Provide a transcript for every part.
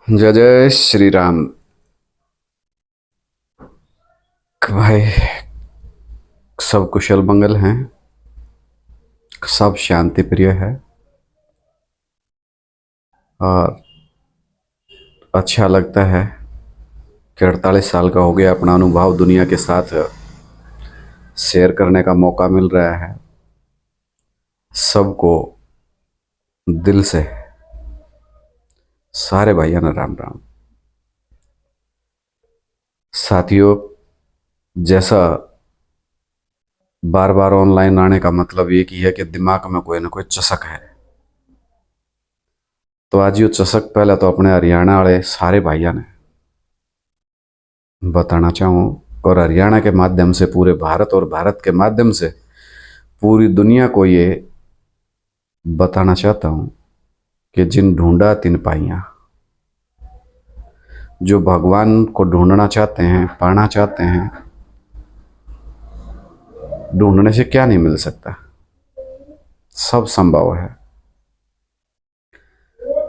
जय जय श्री राम। भाई, सब कुशल मंगल हैं। सब शांति प्रिय है। और अच्छा लगता है कि 48 साल का हो गया, अपना अनुभव दुनिया के साथ शेयर करने का मौका मिल रहा है सबको। दिल से सारे भाइयों ने राम राम। साथियों, जैसा बार बार ऑनलाइन आने का मतलब एक ही है कि दिमाग में कोई ना कोई चसक है। तो आज ये चसक पहले तो अपने हरियाणा वाले सारे भाइयों ने बताना चाहूँ, और हरियाणा के माध्यम से पूरे भारत और भारत के माध्यम से पूरी दुनिया को ये बताना चाहता हूँ कि जिन ढूंढा तिन पाइया। जो भगवान को ढूंढना चाहते हैं, पाना चाहते हैं, ढूंढने से क्या नहीं मिल सकता, सब संभव है।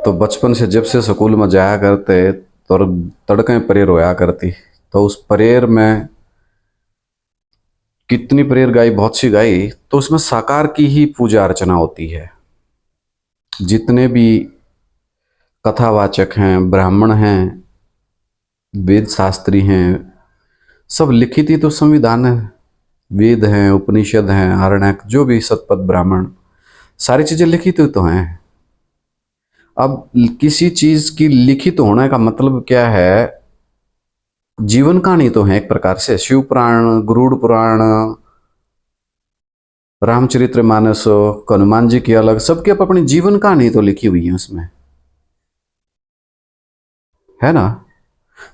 तो बचपन से जब से स्कूल में जाया करते तो तड़कें प्रेयर होया करती, तो उस प्रेयर में कितनी प्रेयर गाई, बहुत सी गाई, तो उसमें साकार की ही पूजा अर्चना होती है। जितने भी कथावाचक हैं, ब्राह्मण हैं, वेद शास्त्री हैं, सब लिखित ही तो संविधान है। वेद हैं, उपनिषद हैं, आरण्यक, जो भी शतपथ ब्राह्मण, सारी चीजें लिखित ही तो हैं। अब किसी चीज की लिखित होने का मतलब क्या है? जीवन कहानी तो है एक प्रकार से। शिव पुराण, गरुड़ पुराण, रामचरितमानस, हनुमान जी की अलग, सबकी अपनी जीवन कहानी तो लिखी हुई है उसमें, है ना।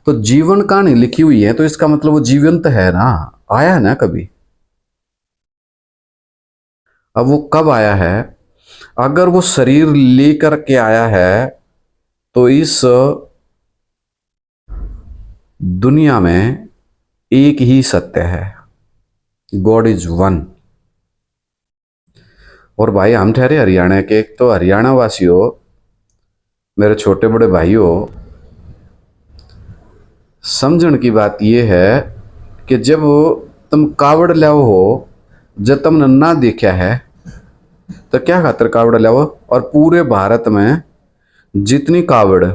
तो जीवन कहानी लिखी हुई है तो इसका मतलब वो जीवंत है ना, आया है ना कभी। अब वो कब आया है? अगर वो शरीर लेकर के आया है तो इस दुनिया में एक ही सत्य है, गॉड इज वन। और भाई, हम ठहरे हरियाणा के, एक तो हरियाणा वासियों, मेरे छोटे बड़े भाइयों, समझण की बात यह है कि जब तुम कावड़ लाओ हो, जब तुमने ना देखा है तो क्या खातर कावड़ लाओ। और पूरे भारत में जितनी कावड़,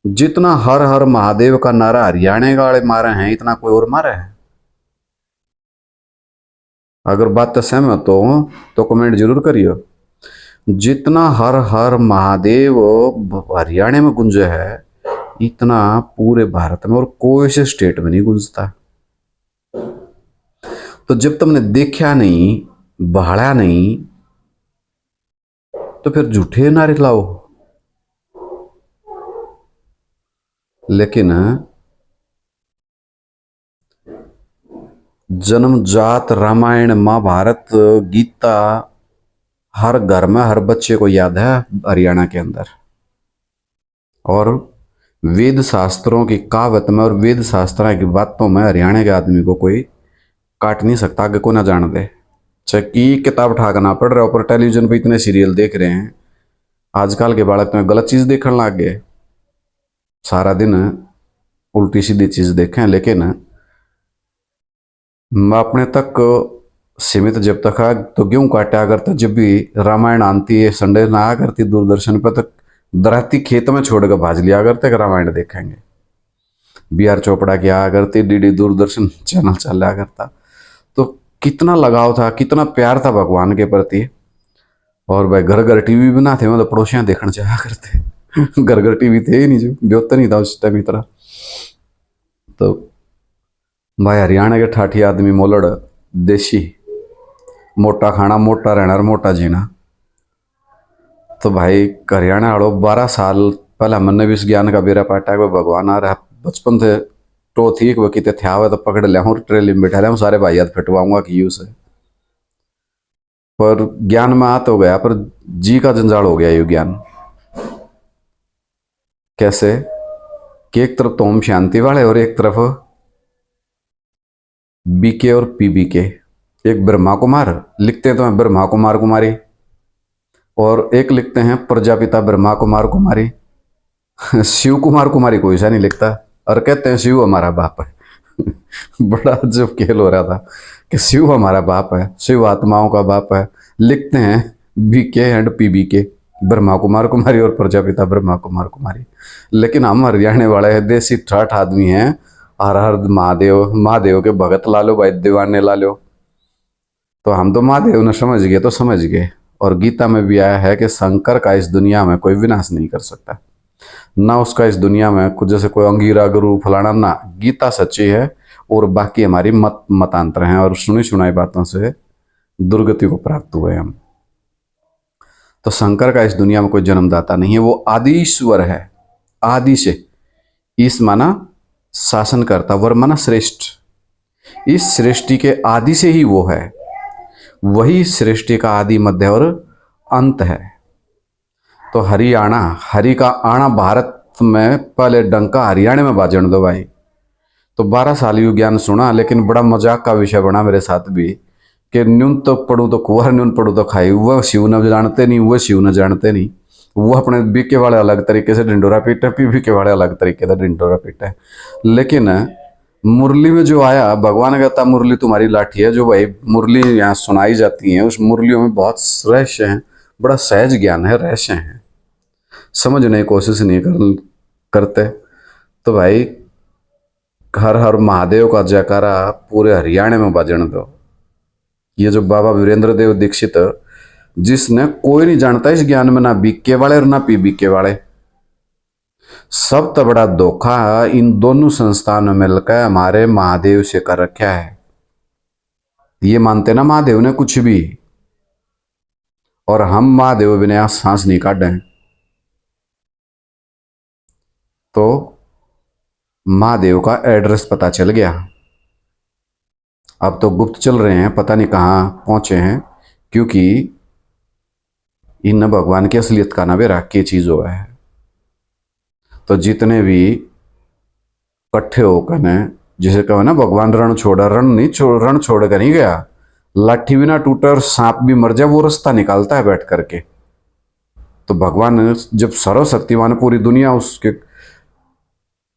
जितना हर हर महादेव का नारा हरियाणा वाले मारे हैं, इतना कोई और मारे है? अगर बात तो सहमत हो तो कमेंट जरूर करियो। जितना हर हर महादेव हरियाणा में गुंजे है, इतना पूरे भारत में और कोई से स्टेट में नहीं गूंजता। तो जब तुमने देखा नहीं, बहाड़ा नहीं, तो फिर झूठे नारे लाओ। लेकिन जन्मजात रामायण, महाभारत, गीता हर घर में हर बच्चे को याद है हरियाणा के अंदर। और वेद शास्त्रों की कहावत में और वेद शास्त्रों की बातों में हरियाणा के आदमी को कोई काट नहीं सकता, आगे को ना जान दे। चाहे की किताब ठाकना पड़ रहा है, ऊपर टेलीविजन पे इतने सीरियल देख रहे हैं, आजकल के बालक तो गलत चीज देखने लग गए, सारा दिन उल्टी सीधी चीज देखें। लेकिन मैं अपने तक सीमित जब तक है तो गेहूं काटा करता, जब भी रामायण आती है संडे ना आया करती दूरदर्शन पर, तो दराती खेत में छोड़ कर भाज लिया करते कि रामायण देखेंगे। बी आर चोपड़ा की आया करती, डीडी दूरदर्शन चैनल चला करता। तो कितना लगाव था, कितना प्यार था भगवान के प्रति। और भाई, घर घर टीवी भी ना थे, मतलब पड़ोसियां देखने जाया करते। घर घर टीवी थे ही नहीं, जो ब्योतर नहीं था उस टाइम इतना। तो भाई, हरियाणा के ठाठी आदमी मोलड़, देसी, मोटा खाना, मोटा रहना और मोटा जीना। तो भाई, हरियाणा वालों 12 साल पहले मैंने भी इस ज्ञान का बेरा पाटा को भगवान आ रहा बचपन थे तो ठीक वो कितने थे आवे तो पकड़ लिया हूँ, ट्रेली में बैठा लिया सारे भाई हाथ फिटवाऊंगा कि यू से। पर ज्ञान में आ तो गया, पर जी का जंजाल हो गया ये ज्ञान। कैसे कि एक तरफ तो ओम शांति वाले और एक तरफ बीके और पीबीके। एक ब्रह्मा कुमार लिखते हैं तो हैं ब्रह्मा कुमार कुमारी, और एक लिखते हैं प्रजापिता ब्रह्मा कुमार कुमारी। शिव कुमार कुमारी कोई सा नहीं लिखता, और कहते हैं शिव हमारा बाप है। बड़ा अजब खेल हो रहा था कि शिव हमारा बाप है, शिव आत्माओं का बाप है। लिखते हैं बीके एंड पीबीके, ब्रह्मा कुमार कुमारी और प्रजापिता ब्रह्मा कुमार कुमारी। लेकिन हम हरियाणा वाले हैं, देसी ठाठ आदमी हैं। हर हर महादेव, महादेव के भगत ला लो भाई, दीवाने ला लो। तो हम तो महादेव ने समझ गए तो समझ गए। और गीता में भी आया है कि शंकर का इस दुनिया में कोई विनाश नहीं कर सकता, ना उसका इस दुनिया में कुछ जैसे कोई अंगीरा गुरु फलाना ना। गीता सच्ची है और बाकी हमारी मतांतर हैं, और सुनी सुनाई बातों से दुर्गति को प्राप्त हुए हम। तो शंकर का इस दुनिया में कोई जन्मदाता नहीं है, वो आदि ईश्वर है। आदि से, ईश माना शासन करता, वर माना श्रेष्ठ। इस सृष्टि के आदि से ही वो है, वही सृष्टि का आदि मध्य और अंत है। तो हरियाणा, हरि का आना भारत में पहले डंका हरियाणा में बाजन दो भाई। तो 12 साल यू ज्ञान सुना, लेकिन बड़ा मजाक का विषय बना मेरे साथ भी कि न्यून तो पढ़ूँ तो कुंवर, न्यून पढ़ूँ तो खाई। वह शिव न जानते नहीं, वह शिव न जानते नहीं। वो अपने बीके वाले अलग तरीके से ढिंडोरा पीटे, पी के वाले अलग तरीके से ढिंडोरा पीटे। लेकिन मुरली में जो आया, भगवान कहता मुरली तुम्हारी लाठी है। जो भाई मुरली यहाँ सुनाई जाती है, उस मुरलियों में बहुत रहस्य है, बड़ा सहज ज्ञान है, रहस्य है, समझने की कोशिश नहीं करते। तो भाई हर हर महादेव का जयकारा पूरे हरियाणा में बजने दो। ये जो बाबा वीरेंद्र देव दीक्षित, जिसने कोई नहीं जानता इस ज्ञान में, ना बीके वाले और ना पी बीके वाले। सब तो बड़ा धोखा इन दोनों संस्थानों में मिलकर हमारे महादेव से कर रखा है। ये मानते ना महादेव ने कुछ भी, और हम महादेव बिना सांस नहीं काटे। तो महादेव का एड्रेस पता चल गया। अब तो गुप्त चल रहे हैं, पता नहीं कहाँ पहुंचे हैं, क्योंकि इन भगवान की असलियत का ना भी राख की चीज हुआ है। तो जितने भी इकट्ठे होकर ने, जिसे कहो ना भगवान रण छोड़ा, रण छोड़ कर नहीं गया। लाठी भी ना टूटे और सांप भी मर जाए, वो रास्ता निकालता है बैठ करके। तो भगवान जब सर्वशक्तिमान, पूरी दुनिया उसके,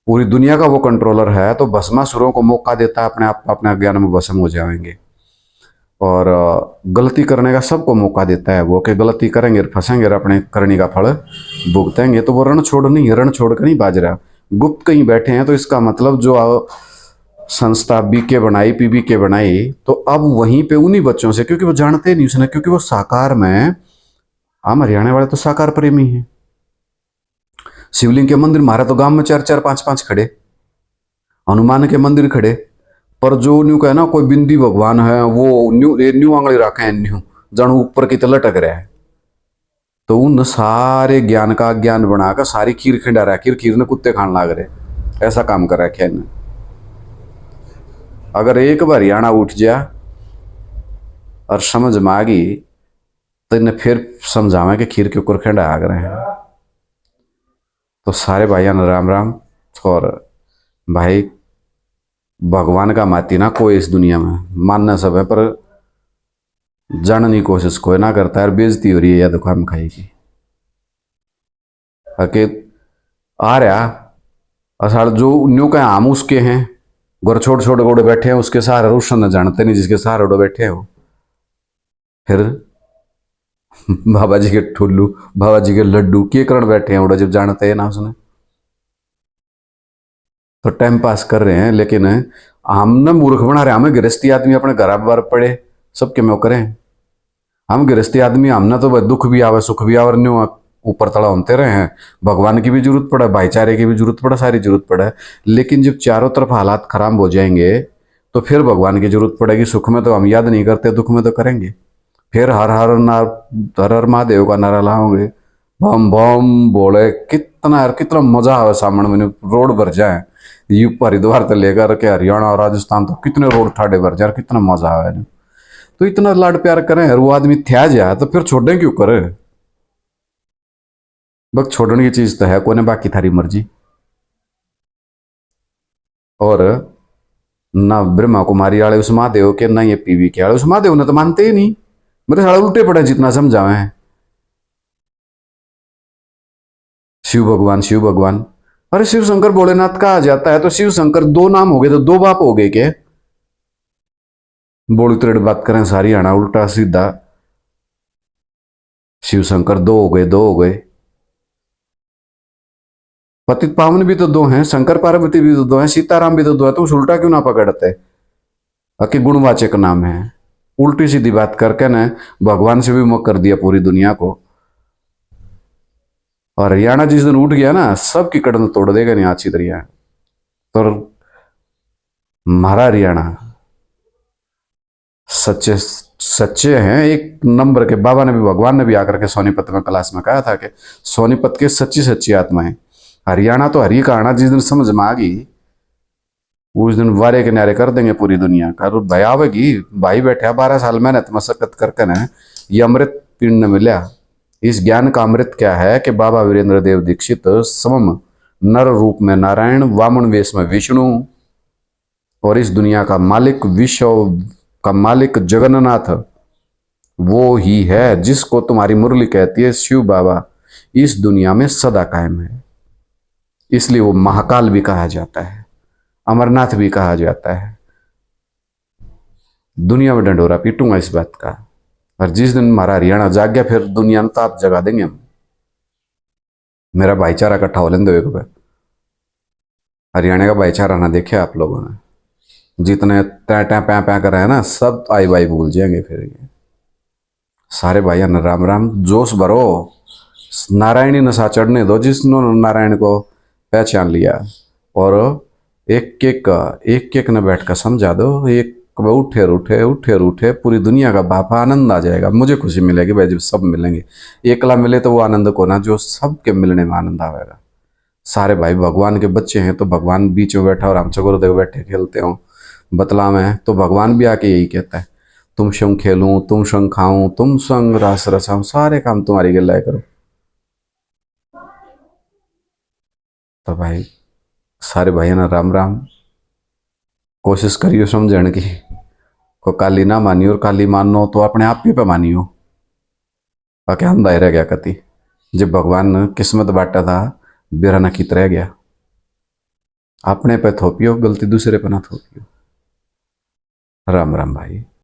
पूरी दुनिया का वो कंट्रोलर है, तो भस्मासुरों को मौका देता है अपने आप अपने अज्ञान में भस्म हो जाएंगे। और गलती करने का सबको मौका देता है वो, कि गलती करेंगे फंसेंगे और अपने करने का फल भुगतेंगे। तो वो रण छोड़ नहीं, रण छोड़ कर नहीं बाज रहा, गुप्त कहीं बैठे हैं। तो इसका मतलब जो संस्था बीके बनाई, पीबी के बनाई, तो अब वहीं पे उन्हीं बच्चों से, क्योंकि वो जानते नहीं उसने, क्योंकि वो साकार में, हम हरियाणा वाले तो साकार प्रेमी हैं। शिवलिंग के मंदिर मारा तो गांव में 4-4 5-5 खड़े, हनुमान के मंदिर खड़े, पर जो न्यू कहे ना कोई बिंदी भगवान है, वो न्यू आंगली रखे हैं, न्यू जानू ऊपर की तरह लटक रहा है। तो उन सारे ज्ञान का ज्ञान बनाकर सारी खीर खिंडा रहा, खीर खीर ने कुत्ते खान लाग रहे, ऐसा काम कर रखा है। अगर एक बार हरियाणा उठ जा और समझ में आ गई, तो इन्हें फिर समझावे कि खीर के ऊपर खिंडा आग रहे हैं। तो सारे भाइयों ने राम राम। और भाई भगवान का माती ना कोई इस दुनिया में, मानना सब है, पर जानने की कोशिश कोई ना करता है। बेइज्जती हो रही है या दुकान खाई की आके आ रहा। असाड़ जो न्यू का हम उसके हैं, गोर छोड़ छोड़ गोड़े बैठे हैं उसके सहारे, रोशन जानते नहीं जिसके सहारे उड़े बैठे हो। फिर बाबा जी के ठुल्लू, बाबा जी के लड्डू के करण बैठे हैं उड़े, जब जानते हैं ना उसने। तो टाइम पास कर रहे हैं, लेकिन हमने मूर्ख बना रहे। हमें गृहस्थी आदमी अपने घर बार पड़े सबके में करें। हम गृहस्थी आदमी, हमने तो दुख भी आवे सुख भी आवे, न्यू ऊपर तला होते रहे हैं। भगवान की भी जरूरत पड़े, भाईचारे की भी जरूरत पड़े, सारी जरूरत पड़े। लेकिन जब चारों तरफ हालात खराब हो जाएंगे, तो फिर भगवान की जरूरत पड़ेगी। सुख में तो हम याद नहीं करते, दुख में तो करेंगे। फिर हर हर महादेव का नारा लाओगे, बम बम बोले, कितना यार कितना मजा आवे। सामने मैंने रोड भर जाए, यूपी हरिद्वार से लेकर के हरियाणा और राजस्थान, तो कितने रोड ठाडे भर जाए, कितना मजा आवे। तो इतना लाड प्यार करें और वो आदमी थ्या जाए, तो फिर छोड़े क्यों करे। बस छोड़ने की चीज तो है कोने, बाकी थारी मर्जी। और ना ब्रह्मा कुमारी वाले उस महादेव के, ना ये पीवी के वाले उस महादेव ने तो मानते ही नहीं। मेरे साले उल्टे पड़े जितना समझावे हैं। शिव भगवान शिव भगवान। अरे शिव शंकर भोलेनाथ कहा जाता है तो शिव शंकर दो नाम हो गए तो दो बाप हो गए क्या? बोली त्रेड बात करें सारी आना उल्टा सीधा। शिव शंकर दो हो गए दो हो गए। पतित पावन भी तो दो हैं, शंकर पार्वती भी तो दो हैं, सीताराम भी तो दो है, तो उस उल्टा क्यों ना पकड़ते? अके गुणवाचक नाम है। उल्टी सीधी बात करके ना भगवान से भी मुख कर दिया पूरी दुनिया को। और हरियाणा जिस दिन उठ गया ना सबकी कड़न तोड़ देगा नहीं अच्छी तरह। तो हमारा हरियाणा सच्चे सच्चे हैं एक नंबर के। बाबा ने भी भगवान ने भी आकर के सोनीपत में क्लास में कहा था कि सोनीपत के सच्ची सच्ची आत्माएं। हरियाणा तो हरी का आना जिस दिन समझ में आ गई उस दिन वारे के नारे कर देंगे पूरी दुनिया का। और भाई आवेगी भाई बैठा 12 साल मेहनत मशक्कत करके ना ये अमृत पिंड ने मिला। इस ज्ञान का अमृत क्या है कि बाबा वीरेंद्र देव दीक्षित समम नर रूप में नारायण वामन वेश में विष्णु और इस दुनिया का मालिक विश्व का मालिक जगन्नाथ वो ही है जिसको तुम्हारी मुरली कहती है शिव बाबा इस दुनिया में सदा कायम है। इसलिए वो महाकाल भी कहा जाता है, अमरनाथ भी कहा जाता है। दुनिया में डंडोरा पीटूंगा इस बात का। और जिस दिन हमारा हरियाणा जाग गया फिर दुनिया में ताप जगा देंगे हम। मेरा भाईचारा इकट्ठा हो लेंगे एक बार। हरियाणा का भाईचारा ना देखे आप लोगों ने। जितने टै टै पै पै कर रहे हैं ना सब आई बाई भूल जाएंगे फिर ये सारे भाइयों ने राम राम जोश भरो। नारायणी नशा चढ़ने दो जिसने नारायण को पहचान लिया। और एक एक ने बैठ कर समझा दो। एक उठे रूठे उठे रूठे पूरी दुनिया का बापा आनंद आ जाएगा। मुझे खुशी मिलेगी भाई जब सब मिलेंगे। एकला मिले तो वो आनंद को ना जो सबके मिलने में आनंद आएगा। सारे भाई भगवान के बच्चे हैं तो भगवान बीच में बैठा और हम गुरुदेव बैठे खेलते हो बतला में तो भगवान भी आके यही कहता है तुम संग खेलूं तुम संग खाऊं तुम संग रस रचाऊं सारे काम तुम्हारी गला करो। तो भाई सारे भाई ना राम राम। कोशिश करियो समझने की। को काली ना मानियो और काली मानो तो अपने आप ही पे मानियो। बाकी अंधा ही रह गया कति जब भगवान ने किस्मत बांटा था बेरा ना कित रह गया। अपने पे थोपियो गलती दूसरे पे ना थोपियो। राम राम भाई।